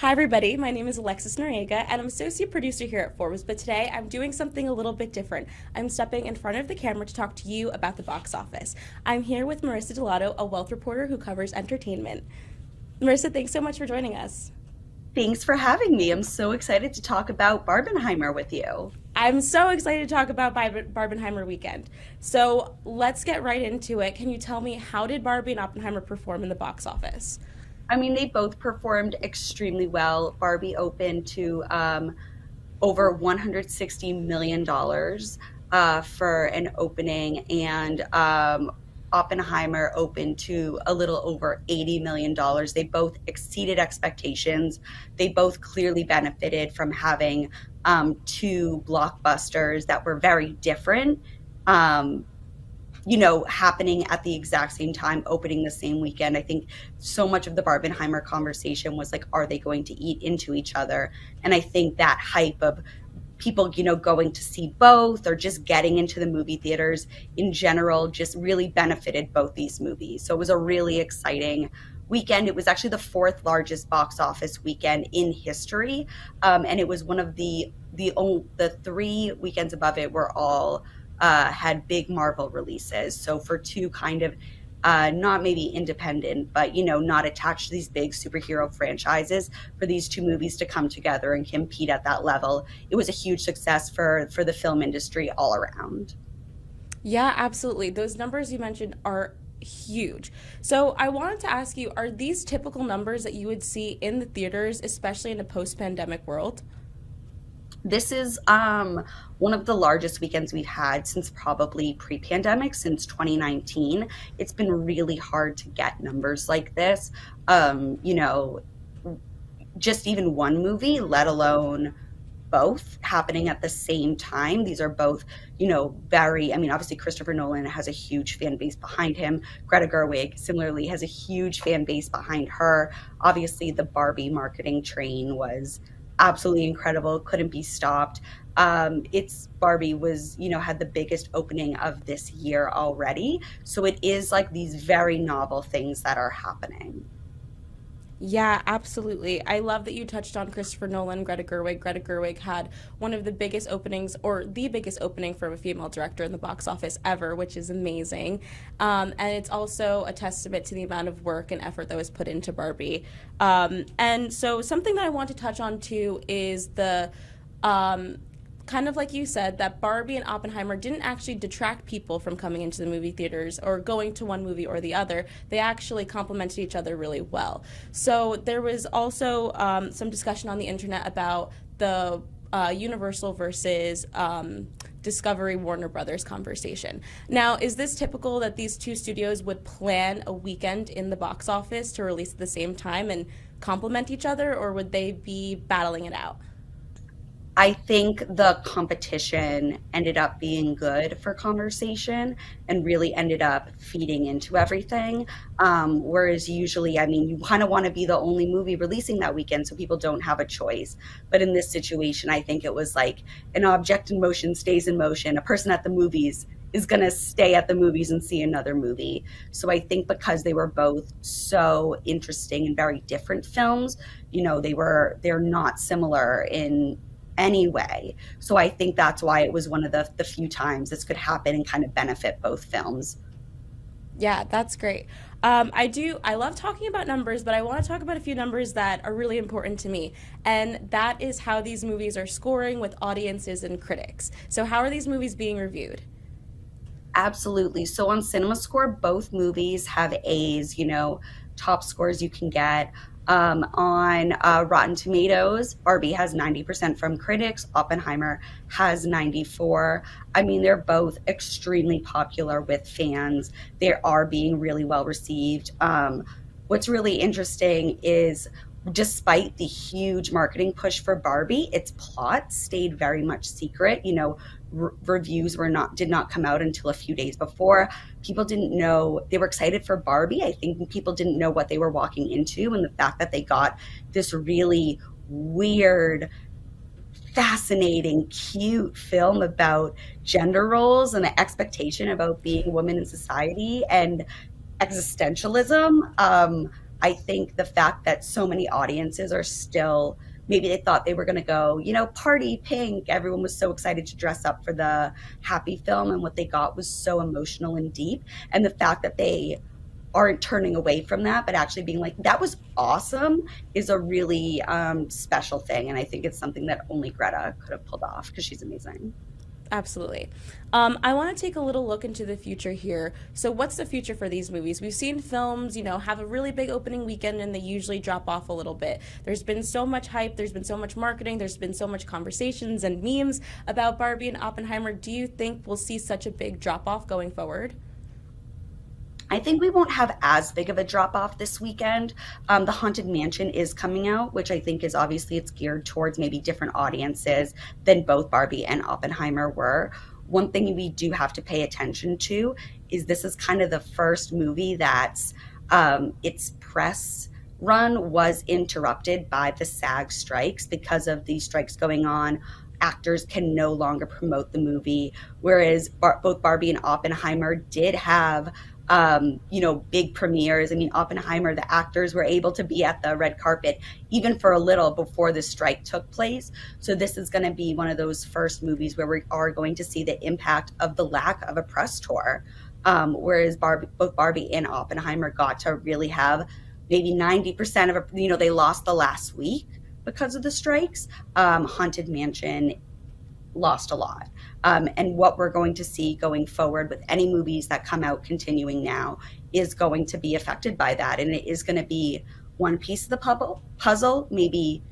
Hi, everybody. My name is Alexis Noriega, and I'm associate producer here at Forbes. But today I'm doing something a little bit different. I'm stepping in front of the camera to talk to you about the box office. I'm here with Marisa Dellatto, a wealth reporter who covers entertainment. Marisa, thanks so much for joining us. Thanks for having me. I'm so excited to talk about Barbenheimer with you. I'm so excited to talk about Barbenheimer weekend. So let's get right into it. Can you tell me, how did Barbie and Oppenheimer perform in the box office? I mean, they both performed extremely well. Barbie opened to over $160 million for an opening, and Oppenheimer opened to a little over $80 million. They both exceeded expectations. They both clearly benefited from having two blockbusters that were very different. Um, happening at the exact same time, opening the same weekend. I think so much of the Barbenheimer conversation was like, are they going to eat into each other? And I think that hype of people, going to see both or just getting into the movie theaters in general just really benefited both these movies. So it was a really exciting weekend. It was actually the fourth largest box office weekend in history, and it was one of the three weekends above it were all had big Marvel releases. So for two kind of not maybe independent, but not attached to these big superhero franchises, for these two movies to come together and compete at that level, it was a huge success for the film industry all around. Yeah, absolutely. Those numbers you mentioned are huge. So I wanted to ask you, are these typical numbers that you would see in the theaters, especially in a post-pandemic world? This is one of the largest weekends we've had since probably pre-pandemic, since 2019. It's been really hard to get numbers like this. Um, you know, just even one movie, let alone both happening at the same time. These are both, I mean, obviously Christopher Nolan has a huge fan base behind him. Greta Gerwig similarly has a huge fan base behind her. Obviously, the Barbie marketing train was absolutely incredible, couldn't be stopped. It's Barbie was, had the biggest opening of this year already. So it is like these very novel things that are happening. Yeah, absolutely. I love that you touched on Christopher Nolan, Greta Gerwig. Greta Gerwig had one of the biggest openings, or the biggest opening from a female director in the box office ever, which is amazing. And it's also a testament to the amount of work and effort that was put into Barbie. And so, something that I want to touch on too is the um, kind of like you said, that Barbie and Oppenheimer didn't actually detract people from coming into the movie theaters or going to one movie or the other. They actually complemented each other really well. So there was also some discussion on the internet about the Universal versus Discovery Warner Brothers conversation. Now, is this typical that these two studios would plan a weekend in the box office to release at the same time and complement each other, or would they be battling it out? I think the competition ended up being good for conversation and really ended up feeding into everything. Whereas usually, I mean, you kind of want to be the only movie releasing that weekend so people don't have a choice. But in this situation, I think it was like an object in motion stays in motion. A person at the movies is going to stay at the movies and see another movie. So I think because they were both so interesting and very different films, they're not similar in anyway. So I think that's why it was one of the few times this could happen and kind of benefit both films. Yeah, that's great. I love talking about numbers, but I want to talk about a few numbers that are really important to me. And that is how these movies are scoring with audiences and critics. So, how are these movies being reviewed? Absolutely. So on CinemaScore, both movies have A's, top scores you can get. On Rotten Tomatoes, Barbie has 90% from critics, Oppenheimer has 94. I mean, they're both extremely popular with fans. They are being really well received. What's really interesting is despite the huge marketing push for Barbie, its plot stayed very much secret. Reviews did not come out until a few days before. People didn't know, they were excited for Barbie. I think people didn't know what they were walking into, and the fact that they got this really weird, fascinating, cute film about gender roles and the expectation about being a woman in society and existentialism. I think the fact that so many audiences are still, maybe they thought they were going to go, party pink. Everyone was so excited to dress up for the happy film, and what they got was so emotional and deep. And the fact that they aren't turning away from that, but actually being like, that was awesome, is a really special thing. And I think it's something that only Greta could have pulled off because she's amazing. Absolutely. I want to take a little look into the future here. So, what's the future for these movies? We've seen films, have a really big opening weekend and they usually drop off a little bit. There's been so much hype, there's been so much marketing, there's been so much conversations and memes about Barbie and Oppenheimer. Do you think we'll see such a big drop off going forward? I think we won't have as big of a drop off this weekend. The Haunted Mansion is coming out, which I think is obviously it's geared towards maybe different audiences than both Barbie and Oppenheimer were. One thing we do have to pay attention to is this is kind of the first movie that's its press run was interrupted by the SAG strikes. Because of these strikes going on, actors can no longer promote the movie, whereas both Barbie and Oppenheimer did have big premieres. I mean, Oppenheimer, the actors were able to be at the red carpet even for a little before the strike took place. So this is going to be one of those first movies where we are going to see the impact of the lack of a press tour. Whereas both Barbie and Oppenheimer got to really have maybe 90% of they lost the last week because of the strikes. Haunted Mansion lost a lot. And what we're going to see going forward with any movies that come out continuing now is going to be affected by that. And it is going to be one piece of the puzzle, maybe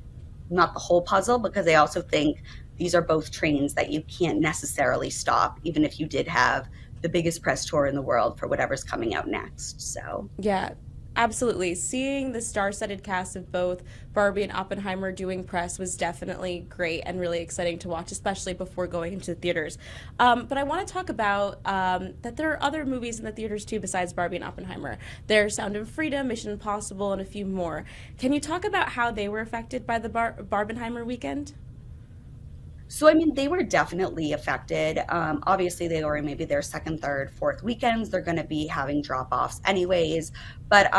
not the whole puzzle, because I also think these are both trains that you can't necessarily stop, even if you did have the biggest press tour in the world for whatever's coming out next. So Yeah, absolutely. Seeing the star-studded cast of both Barbie and Oppenheimer doing press was definitely great and really exciting to watch, especially before going into the theaters. But I want to talk about that there are other movies in the theaters too besides Barbie and Oppenheimer. There's Sound of Freedom, Mission Impossible, and a few more. Can you talk about how they were affected by the Barbenheimer weekend? So, I mean, they were definitely affected. Obviously, they are maybe their second, third, fourth weekends. They're going to be having drop-offs anyways. But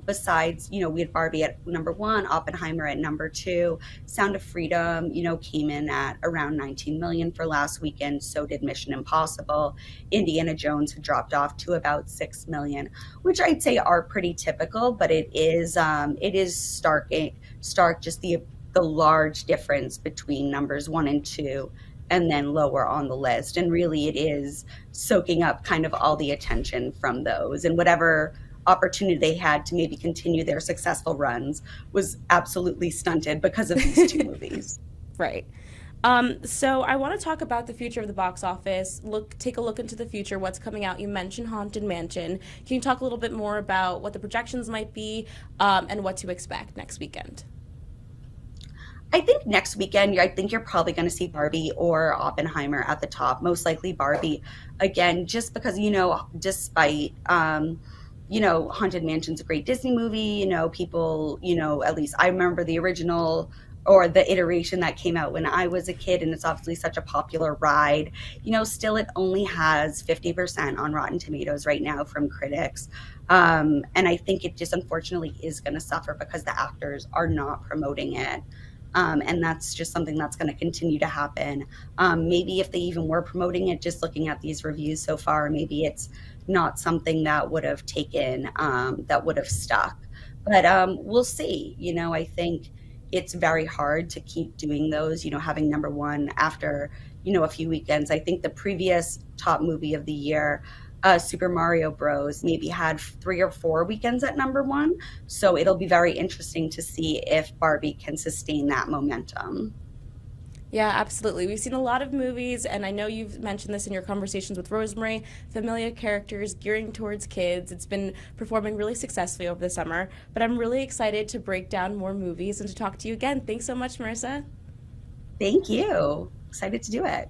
besides, we had Barbie at number one, Oppenheimer at number two. Sound of Freedom, came in at around 19 million for last weekend. So did Mission Impossible. Indiana Jones had dropped off to about 6 million, which I'd say are pretty typical. But it is stark, just the large difference between numbers one and two and then lower on the list. And really it is soaking up kind of all the attention from those, and whatever opportunity they had to maybe continue their successful runs was absolutely stunted because of these two movies. Right. So I want to talk about the future of the box office. Take a look into the future, what's coming out. You mentioned Haunted Mansion. Can you talk a little bit more about what the projections might be, and what to expect next weekend? I think next weekend, I think you're probably going to see Barbie or Oppenheimer at the top. Most likely Barbie, again, just because, despite, Haunted Mansion's a great Disney movie, people, at least I remember the original or the iteration that came out when I was a kid, and it's obviously such a popular ride. Still it only has 50% on Rotten Tomatoes right now from critics. And I think it just unfortunately is going to suffer because the actors are not promoting it. And that's just something that's going to continue to happen. Maybe if they even were promoting it, just looking at these reviews so far, maybe it's not something that would have taken, that would have stuck. But we'll see. I think it's very hard to keep doing those, having number one after, a few weekends. I think the previous top movie of the year, Super Mario Bros. Maybe had 3 or 4 weekends at number one. So it'll be very interesting to see if Barbie can sustain that momentum. Yeah, absolutely. We've seen a lot of movies, and I know you've mentioned this in your conversations with Rosemary, familiar characters gearing towards kids. It's been performing really successfully over the summer, but I'm really excited to break down more movies and to talk to you again. Thanks so much, Marisa. Thank you. Excited to do it.